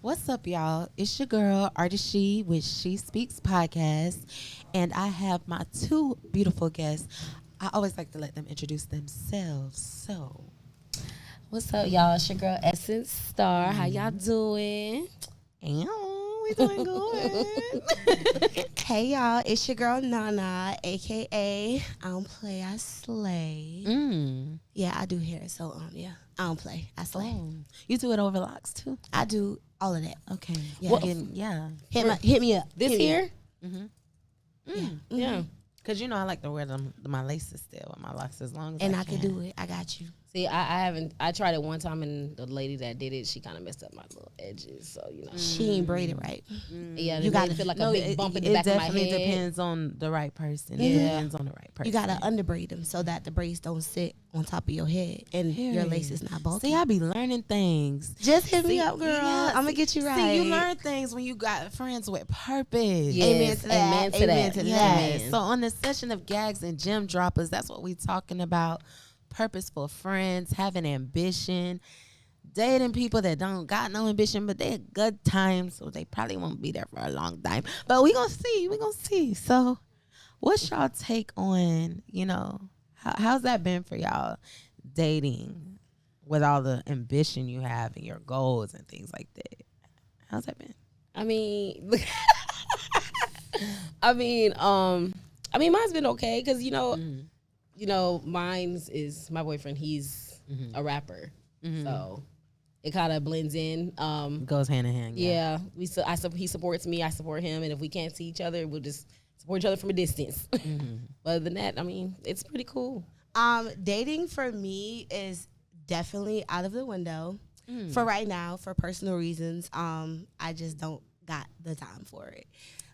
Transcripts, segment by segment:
What's up, y'all? It's your girl, Artist She, with She Speaks Podcast, and I have my two beautiful guests. I always like to let them introduce themselves. So, What's up, y'all? It's your girl, Essence Star. How y'all doing? we doing good. Hey y'all, it's your girl Nana, aka I don't play, I slay. Yeah, I do hair, so yeah, I don't play, I slay. Oh, you do it over locks too? I do all of that. Okay. Yeah. Yeah. Hit me up. This Hit me here? up. Yeah. Because you know I like to wear my laces still with my locks as long as And I I can. can do it. I got you. See, I haven't. I tried it one time, and the lady that did it, she kind of messed up my little edges. So She ain't braided right. yeah, You you gotta got to feel like a big bump in the it back of my definitely head. depends on the right person. Yeah. It depends on the right person. You gotta underbraid them so that the braids don't sit on top of your head and your Period. lace is not bulky. See, I be learning things. Just hit me See, up, girl. yeah, I'm gonna get you right. See, you learn things when you got friends with purpose. Yes, Amen to that. amen to Amen that. to that. Yes. Amen. So on the session of Gags and Gym Droppers, that's what we talking about. Purposeful friends, having ambition, dating people that don't got no ambition, but they're good times, so they probably won't be there for a long time. But we gonna see. So what's y'all take on, how's that been for y'all dating with all the ambition you have and your goals and things like that? How's that been? I mean, mine's been okay because mine's is my boyfriend. He's a rapper, so it kind of blends in. Goes hand in hand. Yeah, he supports me, I support him, and if we can't see each other, we'll just support each other from a distance. But other than that, I mean, it's pretty cool. Dating for me is definitely out of the window for right now for personal reasons. I just don't got the time for it.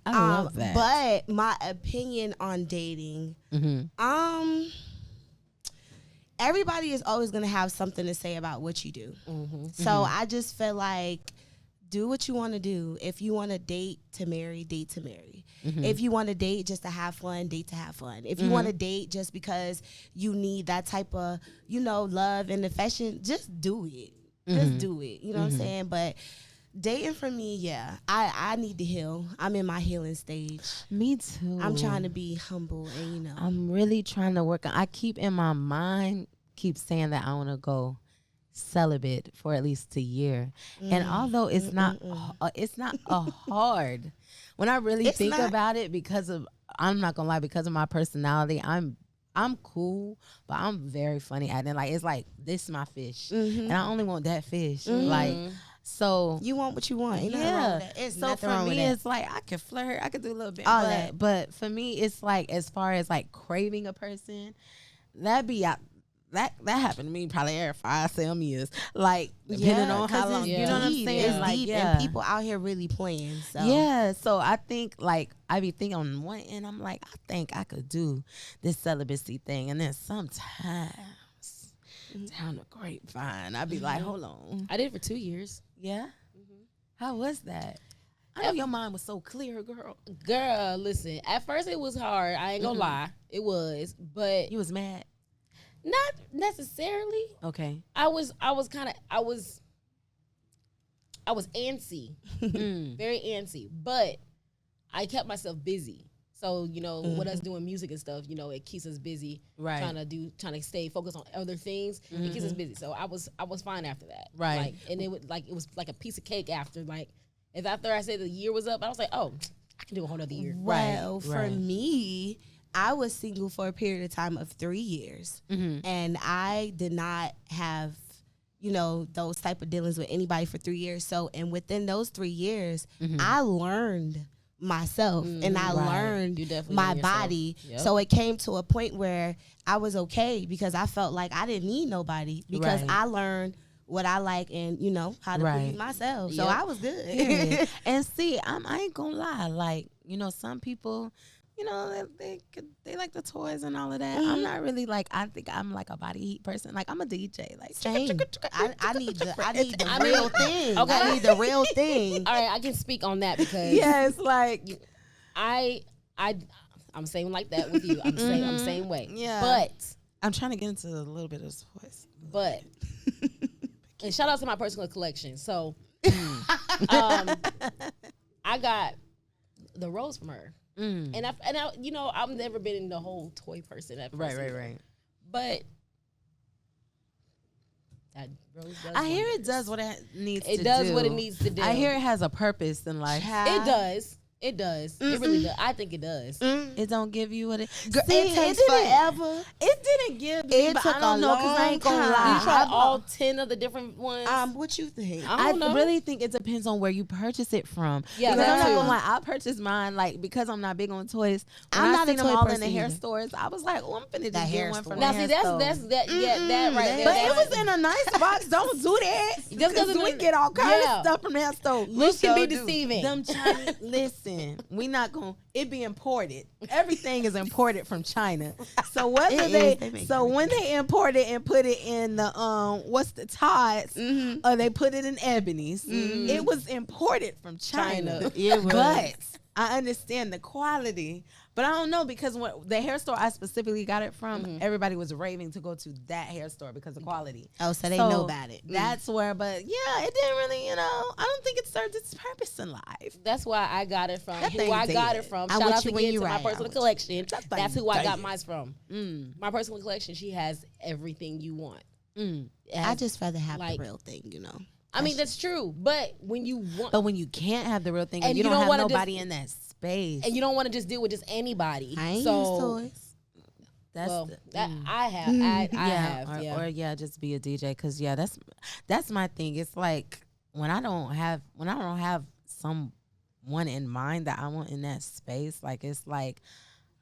I love that. But my opinion on dating, everybody is always going to have something to say about what you do. So I just feel like do what you want to do. If you want to date to marry, date to marry. If you want to date just to have fun, date to have fun. If you want to date just because you need that type of, love and affection, just do it. Just do it. You know what I'm saying? But dating for me, yeah, I need to heal. I'm in my healing stage. Me too. I'm trying to be humble and, I'm really trying to work on. I keep in my mind, saying that I want to go celibate for at least a year. And although it's not a hard, when I really think about it, I'm not gonna lie, because of my personality, I'm cool, but I'm very funny at it. Like, it's like, this is my fish, and I only want that fish. Like, so you want what you want. Ain't nothing wrong with that. It's so nothing for wrong with me, that. it's like I could flirt, I could do a little bit, All that. but for me, it's like, as far as like craving a person, that happened to me probably every 5-7 years. Like, depending on how long, you know what I'm saying? It's Like, deep, yeah. and people out here really playing. So. Yeah, so I think, like, I be thinking on one end, I'm like, I think I could do this celibacy thing. And then sometimes, down the grapevine, I be like, hold on. I did it for 2 years. Yeah? How was that? I know your mind was so clear, girl. Girl, listen, at first it was hard. I ain't gonna lie. It was. But You was mad? not necessarily. Okay. I was antsy, very antsy, but I kept myself busy. So, with us doing music and stuff, it keeps us busy. Right. Trying to stay focused on other things. It keeps us busy. So I was fine after that. Right. Like, and it was like a piece of cake after. Like, if after I said the year was up, I was like, oh, I can do a whole other year. Well, Right, for right. me, I was single for a period of time of 3 years, and I did not have, those type of dealings with anybody for 3 years. So, and within those 3 years, I learned myself and I learned You definitely my learn yourself. body. Yep. So it came to a point where I was okay because I felt like I didn't need nobody because Right. I learned what I like and, how to Right. please myself. So Yep. I was good. Period. And see, I ain't gonna lie. Like, some people, they like the toys and all of that. I'm not really like. I think I'm like a body heat person. Like, I'm a DJ. Like, Same. I need the I mean, real thing. okay. I need the real thing. All right, I can speak on that because yes, like, I'm saying like that with you. I'm the same way. Yeah. But I'm trying to get into a little bit of toys. and shout out to my personal collection. So I got the rose from her. And I, you know, I've never been in the whole toy person at first. Right. But that rose does I hear it wonders. does what it needs to do. It does what it needs to do. I hear it has a purpose in life. It does. It does. It really does. I think it does. It don't give you what it. Girl, it takes forever. It didn't give me. It but took I don't a know because I ain't gonna long lie. time. You tried all 10 of the different ones. What you think? I I don't know. really think it depends on where you purchase it from. Yeah, because that I'm not too. gonna lie. I purchased mine like because I'm not big on toys. When I'm I not a seen them toy all in person the hair either. stores, I was like, oh, I'm finna That just hair get one from store. the Now, hair see, store. that right there. But that it was in a nice box. Don't do that. Just 'cause we it's- get all kinds yeah. of stuff from that store. Looks can be sure do. deceiving. Them Chinese, listen, we not gonna. It be imported. Everything is imported from China. So whether It is. They make when they import it and put it in the what's the Tides, or they put it in Ebony's, it was imported from China. It was. But I understand the quality. But I don't know because when the hair store I specifically got it from, everybody was raving to go to that hair store because of quality. Oh, so they know about it. That's where, but yeah, it didn't really, I don't think it served its purpose in life. That's why I got it from. That Who thing I got dead. it from. I'm Shout with out you when again you to my right. I'm personal with you. collection. That thing That's who I got dead. mine from. My personal collection. She has everything you want. It I has- just rather have like- the real thing, you know. I mean, that's true. But when you want, But when you can't have the real thing, and And you you don't don't have wanna nobody in that space, and you don't want to just deal with just anybody. I ain't so, used toys. that's well, the, that I have. I have. or, Yeah. or just be a DJ because that's my thing. It's like when I don't have someone in mind that I want in that space, like it's like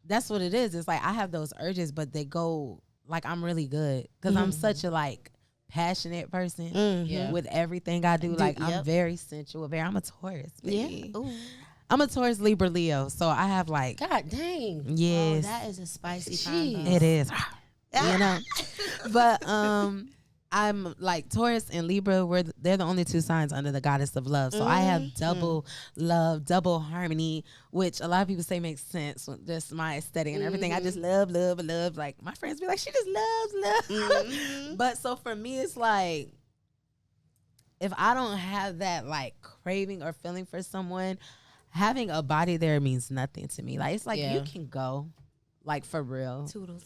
that's what it is. It's like I have those urges, but they go like I'm really good because I'm such a like passionate person Yeah. with everything I do. Like I'm yep. very sensual. I'm a Taurus, Yeah. baby. Ooh. I'm a Taurus, Libra, Leo. So I have like God dang. Oh, yes, that is a spicy Jeez. combo. it is. You know, but I'm like Taurus and Libra. They're the only two signs under the goddess of love. So I have double love, double harmony, which a lot of people say makes sense with just my aesthetic and everything. I just love. Like my friends be like, she just loves love. But so for me, it's like if I don't have that like craving or feeling for someone, having a body there means nothing to me. Like it's like Yeah. you can go, like for real. Toodles.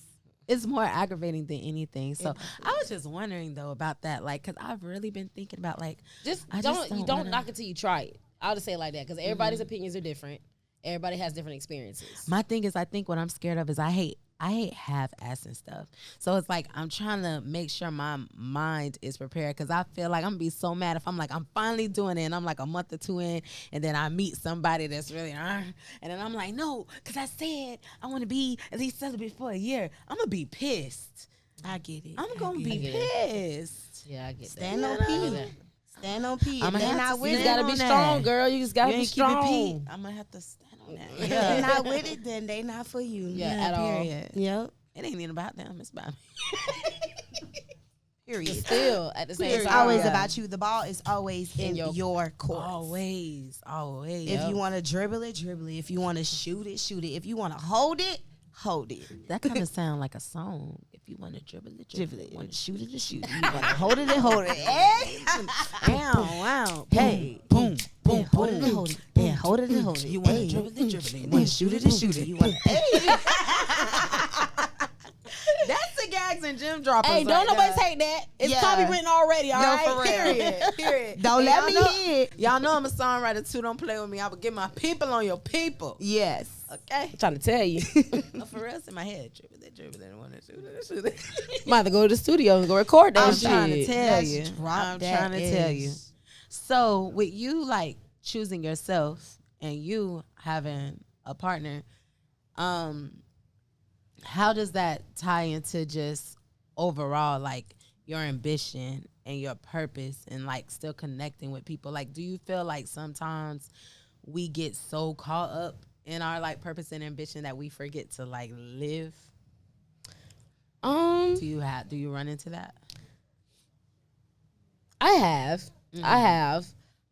It's more aggravating than anything. So I was just wondering though about that, like, cause I've really been thinking about like, Just I don't just don't don't wanna- knock it till you try it. I'll just say it like that because everybody's opinions are different. Everybody has different experiences. my thing is, I think what I'm scared of is I hate half-ass and stuff. So it's like I'm trying to make sure my mind is prepared because I feel like I'm gonna be so mad if I'm like I'm finally doing it and I'm like a month or two in and then I meet somebody that's really and then I'm like no, because I said I want to be at least celibate for a year. I'm gonna be pissed. I get it. I'm gonna be get it. pissed. Yeah, I get Stand that. on I get P. that. Stand on P. I'ma If they have not to with You stand it, gotta be on strong, that. girl. You just gotta be strong. I'm gonna have to stand on that. if they not with it, then they not for you. Yeah, at all. period. Yep. It ain't even about them. It's about me. But Period. still, at the same It's time, always Yeah. about you. The ball is always in your court. Always. If you want to dribble it, dribble it. If you want to shoot it, shoot it. If you want to hold it, hold it. That kind of sound like a song. If you want to dribble it, Dribble it. Want Want to shoot it, shoot it. You want to hold it, hold it. Hey, wow. hey, Boom, boom, hold it, hold it. Yeah, hold it, hold it. You want to Hey. dribble it, dribble it. You want to shoot it, shoot it. You want to. That's the Gags and Gym Droppers. hey, don't nobody take that. It's Yeah. copywritten already. All No, right, for real. Period. Don't And let y'all me know- hear it. Y'all know I'm a songwriter too. Don't play with me. I will get my people on your people. Yes. Okay. I'm trying to tell you. No, for real, it's in my head. Dribble it. Want to shoot it, shoot it. Might have to go to the studio and go record that I'm shit. trying to tell Let's you. drop I'm that trying to tell you. is. So with you like choosing yourself and you having a partner, how does that tie into just overall like your ambition and your purpose and like still connecting with people? Like, do you feel like sometimes we get so caught up in our like purpose and ambition that we forget to like live? Do you run into that? I have. I have.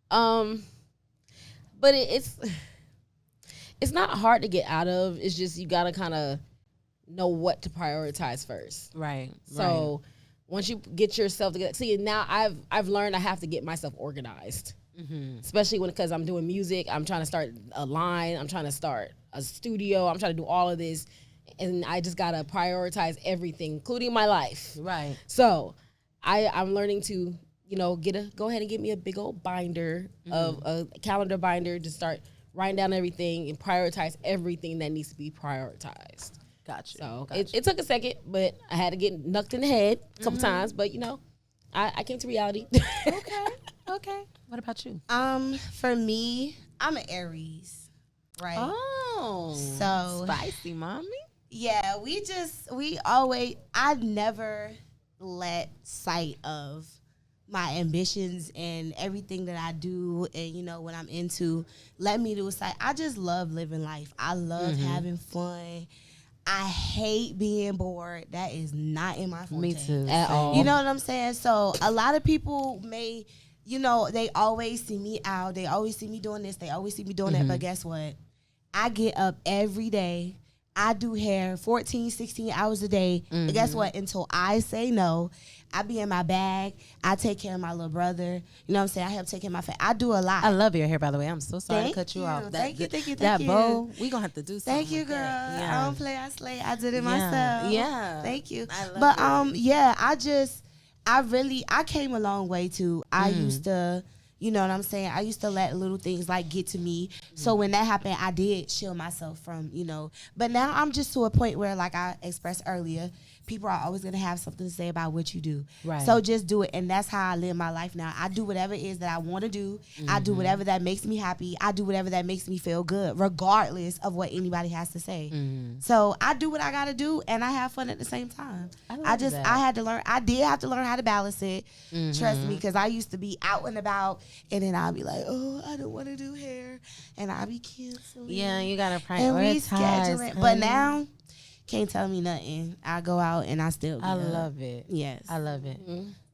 But it's not hard to get out of. It's just you gotta kind of know what to prioritize first. Right. So once you get yourself together, see now I've learned I have to get myself organized. especially because I'm doing music. I'm trying to start a line. I'm trying to start a studio. I'm trying to do all of this. And I just got to prioritize everything, including my life. Right. So I'm learning to, go ahead and get me a big old binder of a calendar binder to start writing down everything and prioritize everything that needs to be prioritized. Gotcha. So it took a second, but I had to get knocked in the head a couple times. But I came to reality. Okay. What about you? For me, I'm an Aries, right? Oh, so spicy, mommy. Yeah, I never let sight of my ambitions and everything that I do and, what I'm into, let me do aside. I just love living life. I love having fun. I hate being bored. That is not in my forte. Me too. At all. You know what I'm saying? So a lot of people may, they always see me out. They always see me doing this. They always see me doing that. But guess what? I get up every day. I do hair 14, 16 hours a day. And guess what? Until I say no, I be in my bag. I take care of my little brother. You know what I'm saying? I help take care of my family. I do a lot. I love your hair, by the way. I'm so sorry to cut you off. Thank you. That bow, we gonna have to do something. Thank you, with girl. that. Yeah. I don't play, I slay. I did it myself. Yeah. Thank you. I love But I came a long way too. I used to, you know what I'm saying? I used to let little things like get to me. So when that happened, I did shield myself from, But now I'm just to a point where, like I expressed earlier, people are always going to have something to say about what you do. Right. So just do it. And that's how I live my life now. I do whatever it is that I want to do. I do whatever that makes me happy. I do whatever that makes me feel good, regardless of what anybody has to say. So I do what I got to do, and I have fun at the same time. I did have to learn how to balance it. Trust me, because I used to be out and about, and then I'll be like, oh, I don't want to do hair, and I'll be canceling. Yeah, you got to and prioritize. rescheduling. But now, can't tell me nothing. I go out and I still get I up. love it. Yes. I love it.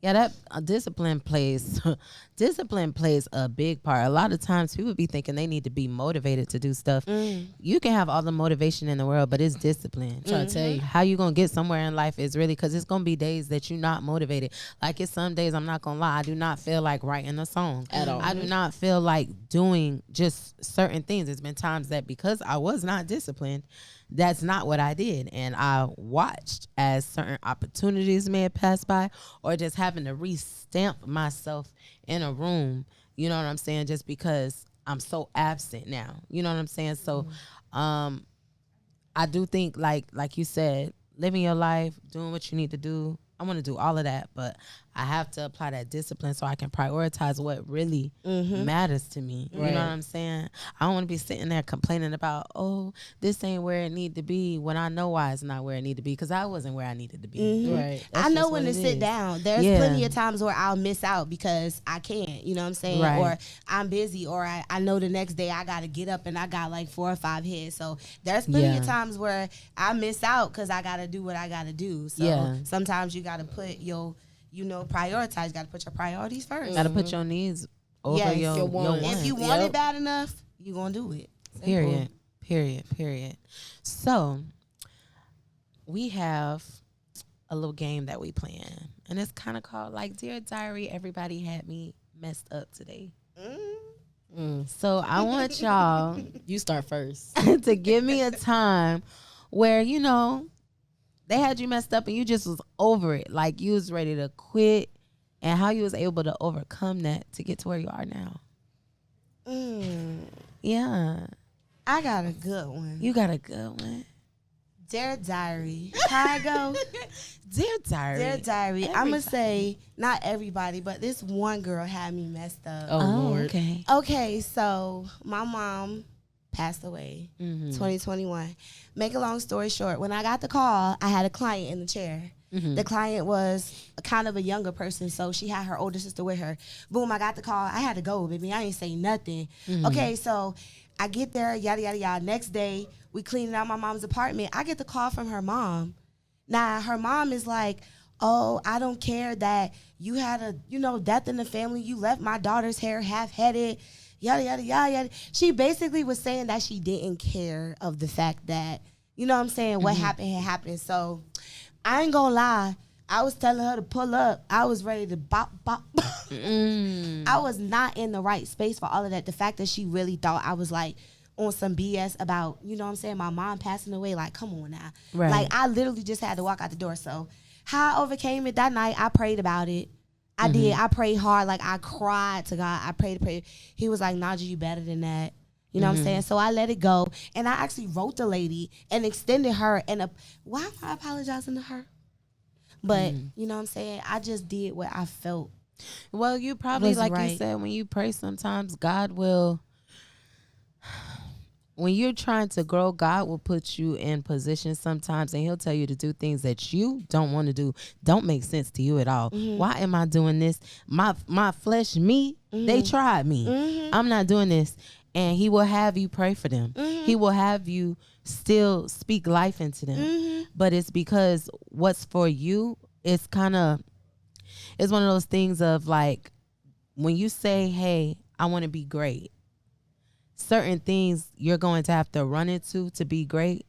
Yeah, that discipline plays a big part. A lot of times people be thinking they need to be motivated to do stuff. You can have all the motivation in the world, but it's discipline. Trying to tell you. How you going to get somewhere in life is really, because it's going to be days that you're not motivated. Like it's some days, I'm not going to lie, I do not feel like writing a song. At all. I do not feel like doing just certain things. It's been times that because I was not disciplined, that's not what I did. And I watched as certain opportunities may have passed by, or just having to restamp myself in a room, you know what I'm saying, just because I'm so absent now. You know what I'm saying? So I do think like you said, living your life, doing what you need to do. I want to do all of that, but I have to apply that discipline so I can prioritize what really matters to me. You know what I'm saying? I don't want to be sitting there complaining about, oh, this ain't where it need to be, when I know why it's not where it need to be, because I wasn't where I needed to be. Right. I know when to sit down. There's plenty of times where I'll miss out because I can't, you know what I'm saying? Right. Or I'm busy, or I know the next day I got to get up and I got like 4 or 5 hits. So there's plenty of times where I miss out because I got to do what I got to do. So sometimes you got to put your, prioritize. You got to put your priorities first. Got to put your needs over your wants. If you want it bad enough, you're going to do it. Simple. Period. So we have a little game that we playing, and it's kind of called like Dear Diary, everybody had me messed up today. So I want y'all You start first. to give me a time where, they had you messed up and you just was over it. Like you was ready to quit, and how you was able to overcome that to get to where you are now. Yeah. I got a good one. You got a good one. Dear Diary. How I go? Dear Diary. Dear Diary. I'm going to say, not everybody, but this one girl had me messed up. Oh, Lord. Okay. Okay, so my mom passed away 2021. Make a long story short, when I got the call, I had a client in the chair. The client was kind of a younger person, so she had her older sister with her. Boom, I got the call. I had to go, baby. I ain't say nothing. Okay, so I get there, yada, yada, yada. Next day, we cleaning out my mom's apartment. I get the call from her mom. Now, her mom is like, oh, I don't care that you had a, death in the family. You left my daughter's hair half-headed. Yada, yada, yada, yada. She basically was saying that she didn't care of the fact that, you know what I'm saying, what happened had happened. So I ain't gonna lie. I was telling her to pull up. I was ready to bop, bop. I was not in the right space for all of that. The fact that she really thought I was like on some BS about, you know what I'm saying, my mom passing away. Like, come on now. Right. Like, I literally just had to walk out the door. So how I overcame it that night, I prayed about it. I did. I prayed hard. Like, I cried to God. I prayed. He was like, Naja, you better than that. You know what I'm saying? So I let it go. And I actually wrote the lady and extended her. And why am I apologizing to her? But, you know what I'm saying? I just did what I felt. Well, you probably, like right. you said, when you pray sometimes, God will, when you're trying to grow, God will put you in position sometimes, and he'll tell you to do things that you don't want to do, don't make sense to you at all. Why am I doing this? My flesh, me, they tried me. I'm not doing this. And he will have you pray for them. He will have you still speak life into them. But it's because what's for you, it's one of those things of like, when you say, hey, I want to be great, certain things you're going to have to run into to be great.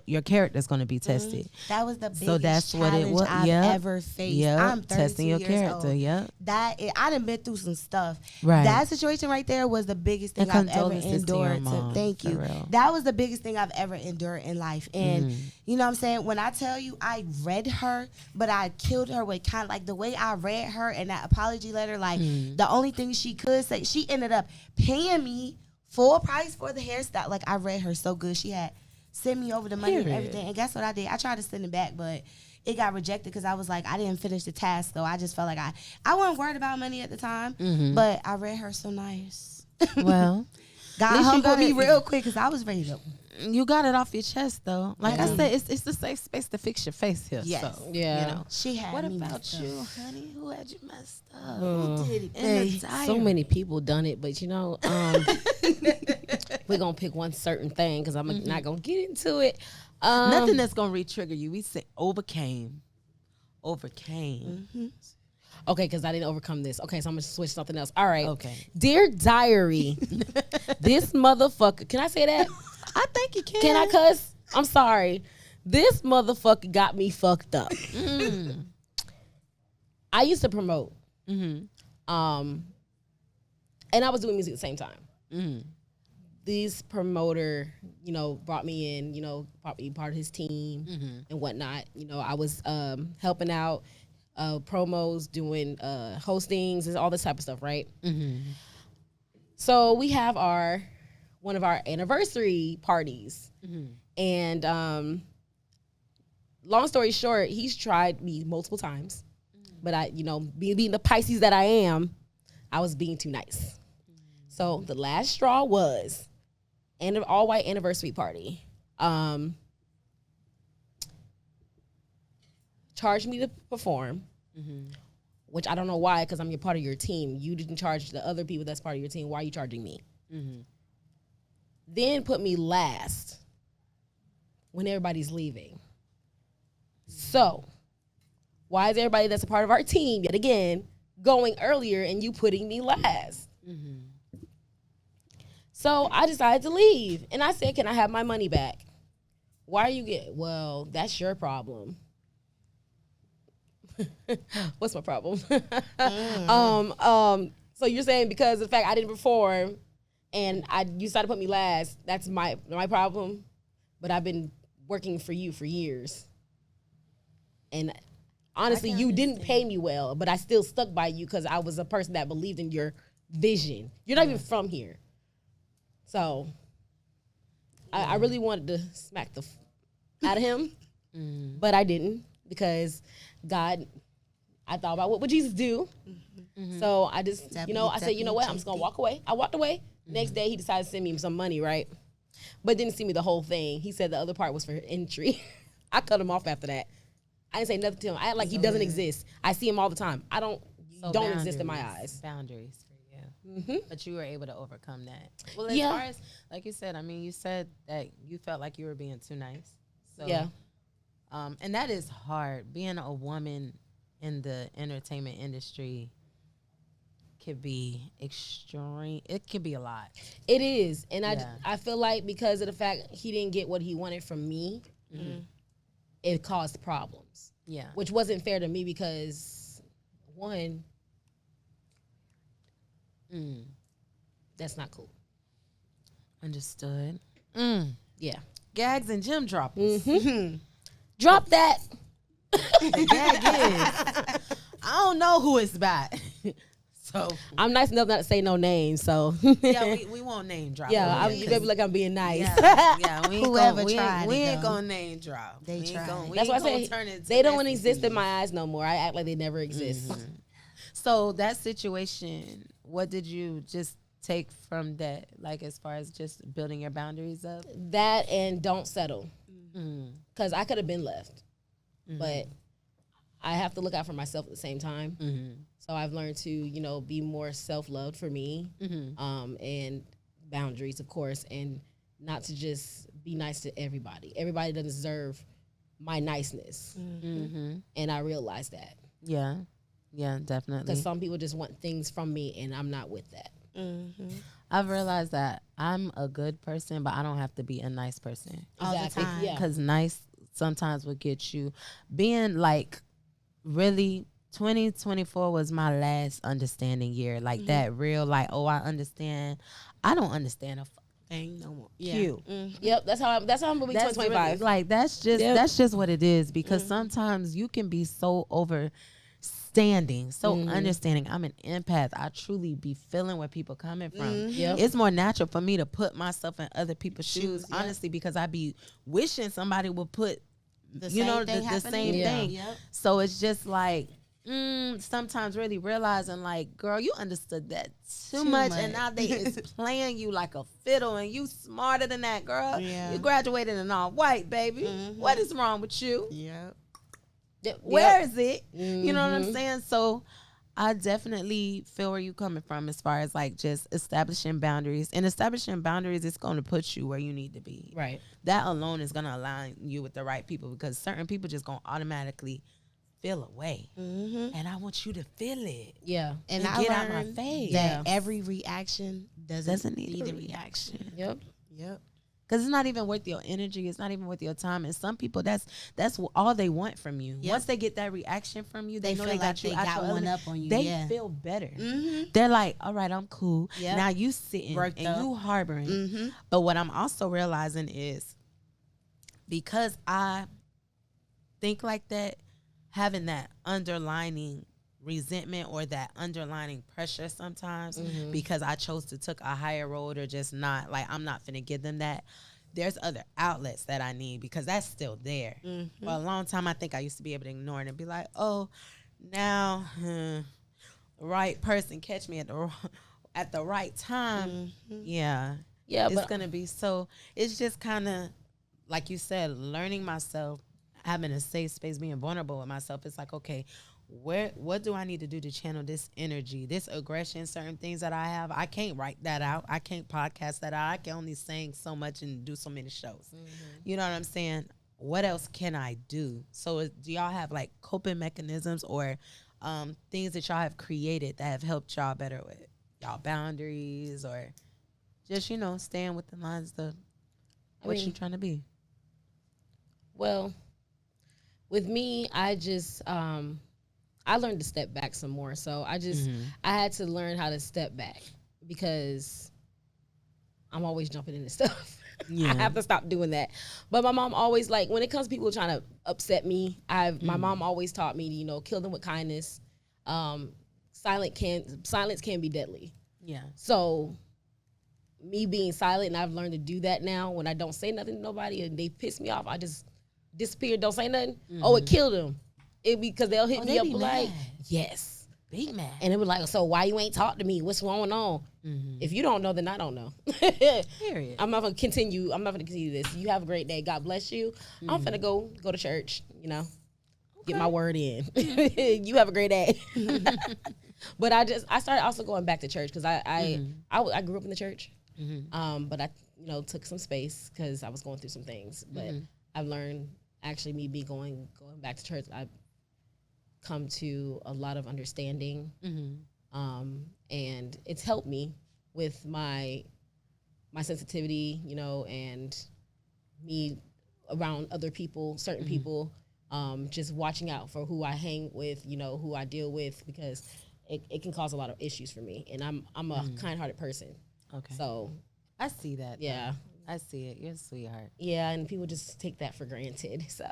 Your character's going to be tested. That was the biggest So that's what it challenge was. I've ever faced. I'm 32 testing your years character. old. Yep. I done been through some stuff. Right. That situation right there was the biggest thing And I've ever condolences to your endured. mom, Thank for you. real. That was the biggest thing I've ever endured in life. And you know what I'm saying? When I tell you I read her, but I killed her with kind of like the way I read her and that apology letter, like the only thing she could say, she ended up paying me full price for the hairstyle. Like, I read her so good. She had sent me over the money and everything. And guess what I did? I tried to send it back, but it got rejected because I was like, I didn't finish the task, though. I just felt like I wasn't worried about money at the time, but I read her so nice. Well, God humbled me real quick because I was ready to. you got it off your chest, though. Like I said, it's the safe space to fix your face here. Yes. So, Yeah. you know. She had What me about messed you, up. honey? Who had you messed up? Who did it, In babe? the diary. So many people done it, but you know, we're gonna pick one certain thing because I'm not gonna get into it. Nothing that's gonna re-trigger you. We say overcame. Okay, because I didn't overcome this. Okay, so I'm gonna switch something else. All right. Okay. Dear diary, this motherfucker. Can I say that? I think you can. Can I cuss? I'm sorry. This motherfucker got me fucked up. I used to promote. And I was doing music at the same time. This promoter, you know, brought me in, you know, probably part of his team and whatnot. You know, I was helping out promos, doing hostings and all this type of stuff, right? So we have one of our anniversary parties. And long story short, he's tried me multiple times. But I, you know, being the Pisces that I am, I was being too nice. So the last straw was an all-white anniversary party. Charged me to perform, which I don't know why, because I'm a part of your team. You didn't charge the other people that's part of your team. Why are you charging me? Then put me last when everybody's leaving. So why is everybody that's a part of our team, yet again, going earlier and you putting me last? So I decided to leave. And I said, can I have my money back? Why are you getting, well, that's your problem. What's my problem? So you're saying because of the fact I didn't perform and you decided to put me last, that's my problem? But I've been working for you for years. And honestly, you didn't pay me well, but I still stuck by you because I was a person that believed in your vision. You're not even from here. So I really wanted to smack the out of him, but I didn't because God, I thought about what would Jesus do? So I just, I said, you know what? I'm just going to walk away. I walked away. Next day, he decided to send me some money, right? But didn't send me the whole thing. He said the other part was for entry. I cut him off after that. I didn't say nothing to him. I act like he doesn't exist. I see him all the time. I don't exist in my eyes. Boundaries for you. But you were able to overcome that. Well, as far as, like you said, I mean, you said that you felt like you were being too nice. So, and that is hard. Being a woman in the entertainment industry could be extreme. It could be a lot. It is. And I feel like because of the fact he didn't get what he wanted from me, it caused problems. Yeah. which wasn't fair to me because one, that's not cool. Understood. Yeah. Gags and gym droppers. Drop that. The gag is, I don't know who it's by. So I'm nice enough not to say no names, so yeah, we won't name drop. you better be like I'm being nice. Yeah, we ain't Whoever gonna, tried we it, ain't though. gonna name drop. They We ain't tried. gonna- we That's why I ain't gonna say turn it into they don't messy exist in season. my eyes no more. I act like they never exist. So that situation, what did you just take from that? Like as far as just building your boundaries up? That and don't settle, because I could have been left, but I have to look out for myself at the same time. So I've learned to, be more self-loved for me, and boundaries, of course, and not to just be nice to everybody. Everybody doesn't deserve my niceness, and I realize that. Yeah, definitely. Because some people just want things from me, and I'm not with that. I've realized that I'm a good person, but I don't have to be a nice person. All the Exactly. time. Yeah. Because nice sometimes will get you. Being like, really, 2024 was my last understanding year. Like that real, like, oh, I understand. I don't understand a thing no more. Yeah. Cute. Yep, that's how I'm moving That's 2025. really, like that's just what it is, because sometimes you can be so overstanding, so understanding. I'm an empath. I truly be feeling where people coming from. Yep. It's more natural for me to put myself in other people's shoes, yep. honestly, because I be wishing somebody would put The you know same thing the happening. same Yeah. thing. Yep. So it's just like sometimes really realizing like, girl, you understood that too much, and now they is playing you like a fiddle, and you smarter than that, girl. Yeah. You graduated in all white, baby. What is wrong with you? Yep. Yep. Where is it? You know what I'm saying? So I definitely feel where you coming from as far as like just establishing boundaries. And establishing boundaries is going to put you where you need to be. Right. That alone is going to align you with the right people, because certain people just going to automatically feel away. And I want you to feel it. Yeah. And And I get out my learned face. that every reaction Doesn't need a reaction. Yep. Yep. Because it's not even worth your energy. It's not even worth your time. And some people, that's all they want from you. Yep. Once they get that reaction from you, they know feel they got like you they out got your one element. up on you. They Yeah. feel better. They're like, all right, I'm cool. Yep. Now you sitting Worked and up. you harboring. But what I'm also realizing is, because I think like that, having that underlining resentment or that underlining pressure sometimes, because I chose to took a higher road, or just not, like, I'm not finna give them that. There's other outlets that I need, because that's still there. For a long time, I think I used to be able to ignore it and be like, oh, now, right person catch me at the right time. Yeah. Yeah, It's but going to be so, it's just kind of, like you said, learning myself, having a safe space, being vulnerable with myself. It's like, okay, what do I need to do to channel this energy, this aggression, certain things that I have? I can't write that out. I can't podcast that out. I can only sing so much and do so many shows. You know what I'm saying? What else can I do? So do y'all have like coping mechanisms or things that y'all have created that have helped y'all better with y'all boundaries, or just, staying with the lines of what you're trying to be? well, with me, I just I learned to step back some more. So I had to learn how to step back, because I'm always jumping into stuff. Yeah. I have to stop doing that. But my mom always, like, when it comes to people trying to upset me, my mom always taught me to, kill them with kindness. Silence can be deadly. Yeah. So me being silent, and I've learned to do that now. When I don't say nothing to nobody and they piss me off, I just disappear, don't say nothing. Oh, it killed them. It because they'll hit me they up be like, mad. yes. Big man. And it was like, so why you ain't talk to me? What's going on? If you don't know, then I don't know. Period. I'm not gonna continue this. You have a great day. God bless you. I'm finna go to church, get my word in. You have a great day. But I started also going back to church, because I grew up in the church. But I took some space because I was going through some things. But I've learned, actually, me going back to church, I've come to a lot of understanding, and it's helped me with my sensitivity, and me around other people, certain people, just watching out for who I hang with, who I deal with, because it can cause a lot of issues for me. And I'm a kind-hearted person. Okay. So I see that. yeah. I see it. You're a sweetheart. Yeah, and people just take that for granted. So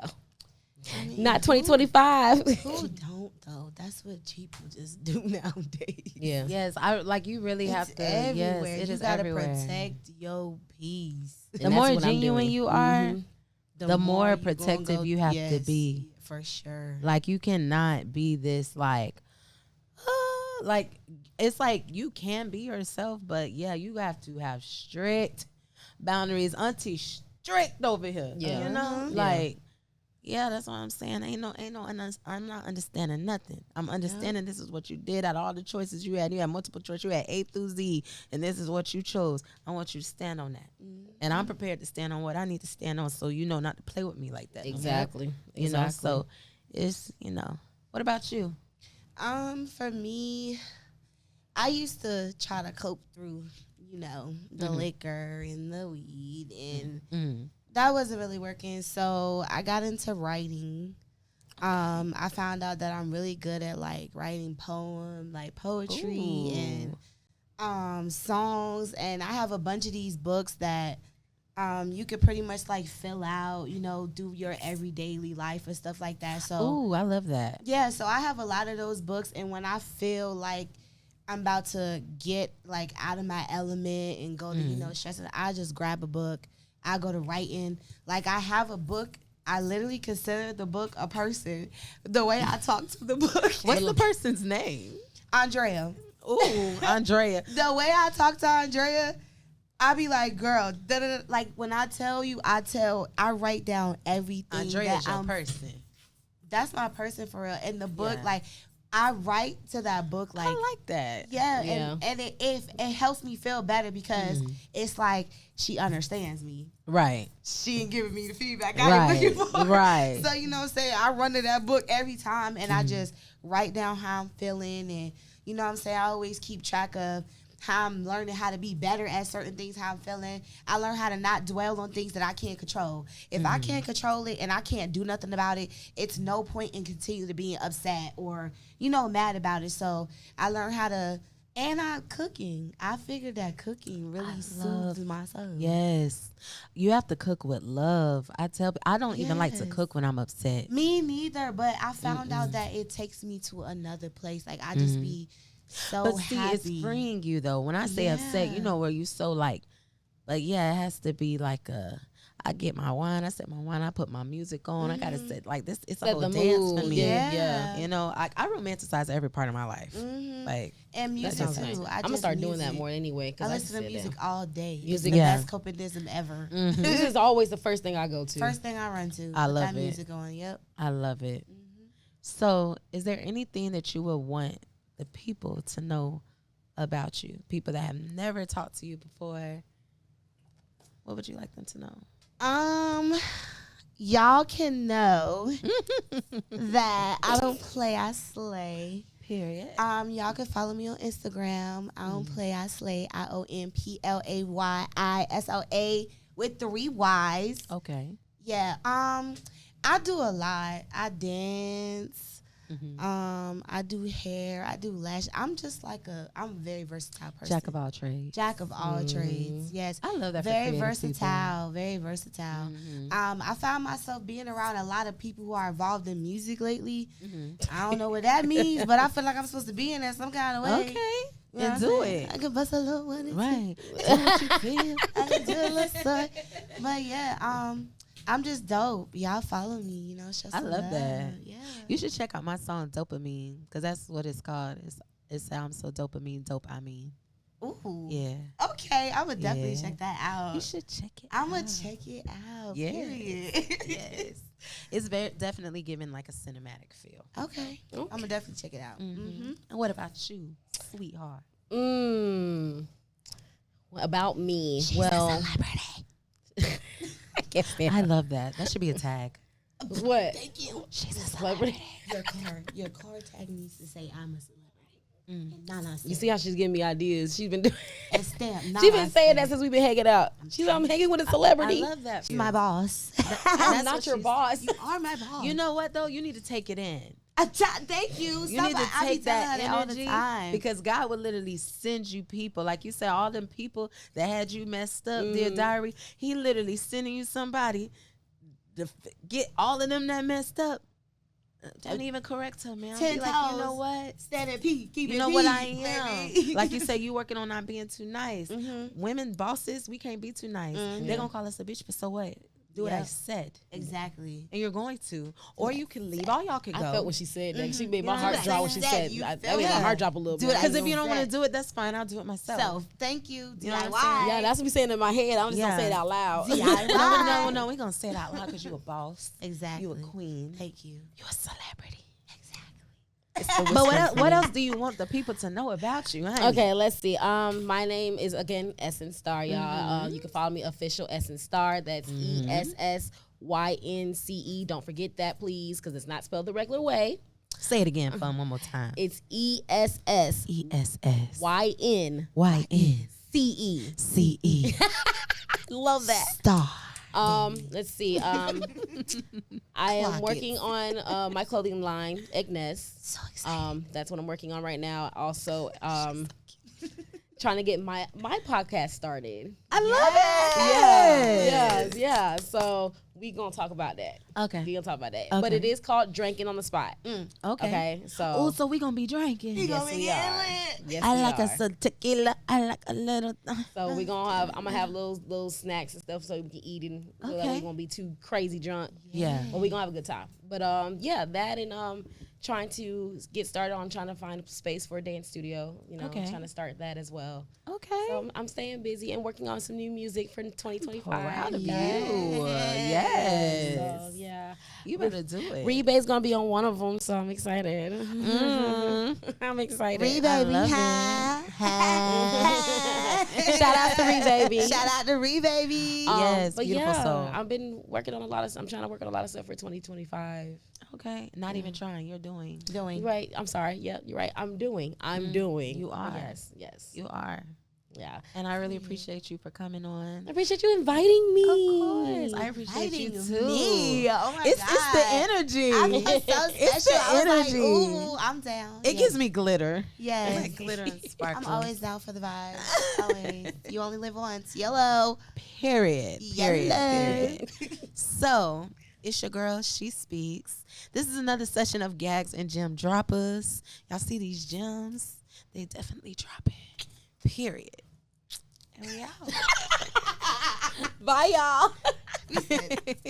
I mean, not 2025. Who don't though? That's what people just do nowadays. Yeah. Yes, I like you really have to. Everywhere. Yes, it you is gotta everywhere. protect your peace. The And more that's what I'm genuine doing. you are, Mhm. the more you gonna protective go- you have to yes, be. for sure. Like you cannot be this like it's like you can be yourself, but yeah, you have to have strict boundaries. Auntie strict over here. Yeah. You know? Mhm. Like yeah, that's what I'm saying. I'm not understanding nothing. I'm understanding this is what you did out of all the choices you had. You had multiple choices. You had A through Z, and this is what you chose. I want you to stand on that. And I'm prepared to stand on what I need to stand on, so you know not to play with me like that. no more. Exactly. You know, so it's, what about you? For me, I used to try to cope through, the liquor and the weed, and that wasn't really working. So I got into writing. I found out that I'm really good at like writing poetry and songs, and I have a bunch of these books that you could pretty much like fill out, do your everyday life and stuff like that. So Ooh, I love that. yeah, so I have a lot of those books, and when I feel like I'm about to get like out of my element and go to stressing, I just grab a book. I go to writing. Like I have a book. I literally consider the book a person. The way I talk to the book. What's the person's name? Andrea. Ooh, Andrea. The way I talk to Andrea, I be like, girl, da-da-da. Like when I tell you, I write down everything. Andrea's your person. That's my person for real. In the book, Yeah. like I write to that book like I like that. yeah, Yeah. and it helps me feel better because it's like she understands me. Right. She ain't giving me the feedback I ain't looking for. Right. So you know what I'm saying? I run to that book every time and I just write down how I'm feeling, and you know what I'm saying? I always keep track of how I'm learning how to be better at certain things, how I'm feeling. I learn how to not dwell on things that I can't control. If I can't control it and I can't do nothing about it, it's no point in continue to being upset or, mad about it. So I learned how to, and cooking. I figured that cooking really soothes my soul. Yes. You have to cook with love. I don't even like to Yes. cook when I'm upset. Me neither, but I found out that it takes me to another place. Like I just be so But see, happy. it's freeing you though. When I say upset, where you so like yeah, it has to be like I get my wine, I set my wine, I put my music on. I gotta set like this. It's a Set whole the dance mood. for me. Yeah. I romanticize every part of my life. Like And music Sounds too. nice. I I'm gonna just start doing that music. more anyway. I listen to music all day. Music- It's the Yeah. best coping ever. This is always the first thing I go to. First thing I run to. I Put love that it. music on. Yep. I love it. So, is there anything that you would want the people to know about you? People that have never talked to you before. What would you like them to know? Y'all can know that I don't play, I slay. Period. Y'all can follow me on Instagram. I don't play, I slay. IONPLAYISLA with 3 Y's. Okay. Yeah. I do a lot. I dance. I do hair. I do lash. I'm just like I'm a very versatile person. Jack of all trades. Jack of all trades. Yes. I love that. For Very creative people. versatile. Very versatile. I found myself being around a lot of people who are involved in music lately. I don't know what that means, but I feel like I'm supposed to be in there some kind of way. Okay. You know And what do I'm saying? it. I can bust a little one. Right. Do what you feel. I can do a little sort. But yeah, I'm just dope. Y'all follow me, show I some love that. love. Yeah. You should check out my song Dopamine, because that's what it's called. It sounds so dopamine, dope. I mean, Ooh. yeah. Okay, I would definitely Yeah. check that out. You should check it. I'm out. gonna check it out. Yes. Period. Yes. It's very definitely giving like a cinematic feel. Okay. I'm gonna definitely check it out. And what about you, sweetheart? About me. She's well, a celebrity. I love that. That should be a tag. what? Thank you. She's a Celebrity. Your car tag needs to say I'm a celebrity. You see how she's giving me ideas? She's been doing. And stamp. She's been saying that since we've been hanging out. She's like, I'm hanging with a celebrity. I love that. She's my boss. I'm not your boss. You are my boss. You know what though? You need to take it in. Thank you. You need to take that all the energy time. because God would literally send you people. Like you said, all them people that had you messed up, Dear Diary, he literally sending you somebody to get all of them that messed up. Don't even correct her, man. 10 Be like, you know toes. what? Stand at P. Keep You it know P, what I am. baby. Like you say, you working on not being too nice. Women bosses, we can't be too nice. They're gonna call us a bitch, but so what? Do what I said. Exactly. And you're going to. Or you can leave. All y'all can go. I felt what she said. Like, she made my You know heart what drop I'm when she saying? said. You That feel made my it. heart drop a little Do bit. it Because if you don't said. want to do it, that's fine. I'll do it myself. So, thank you, You know what I'm DIY. saying? Yeah, that's what we saying in my head. I'm just gonna say it out loud. DIY. No, we're going to say it out loud because you a boss. Exactly. You a queen. Thank you. You a celebrity. Exactly. But what else do you want the people to know about you? Honey? Okay, let's see. My name is again Essence Star, y'all. You can follow me official Essence Star. That's ESSYNCE. Don't forget that, please, because it's not spelled the regular way. Say it again for 'em one more time. It's ESSYNCE. YNCE. Love that. Star. Let's see. I am Clock working it. on my clothing line, Agnes. So excited. That's what I'm working on right now. Also, trying to get my podcast started. I love it. Yeah. So we gonna talk about that. Okay. We gonna talk about that. Okay. But it is called Drinking on the Spot. Okay. Okay. So Oh, so we gonna be drinking. yes, we are. Yes, I we like are. a tequila. I like a little. So we gonna have. I'm gonna have little snacks and stuff so we can eat and so that we Okay. won't be too crazy drunk. Yeah. But we gonna have a good time. But yeah, that and trying to get started on trying to find a space for a dance studio. You know, Okay. trying to start that as well. Okay. So I'm staying busy and working on some new music for 2025. Proud of you. Okay. Yes. So yeah, You better do it. Rebate's gonna be on one of them, so I'm excited. I'm excited. Ree I baby, love hi. Shout out to Ree baby. Shout out to Ree baby. Yes, but beautiful yeah, soul. I've been working on a lot of. I'm trying to work on a lot of stuff for 2025. Okay. Not even trying. You're doing. Doing. You're right. I'm sorry. Yeah, you're right. I'm doing. You are. Yes. You are. Yeah. And I really appreciate you for coming on. I appreciate you inviting me. Of course. I appreciate you Inviting too. me. Oh my It's God. the energy. I feel so It's special. the I was energy. like, ooh, I'm down. It gives me glitter. Yes. Like glitter and sparkles. I'm always down for the vibes. Always. You only live once. Yellow. Period. Period. Yellow. Period. So it's your girl. She speaks. This is another session of Gags and Gem Droppaz. Y'all see these gems? They definitely dropping. Period. And we out. Bye, y'all. We said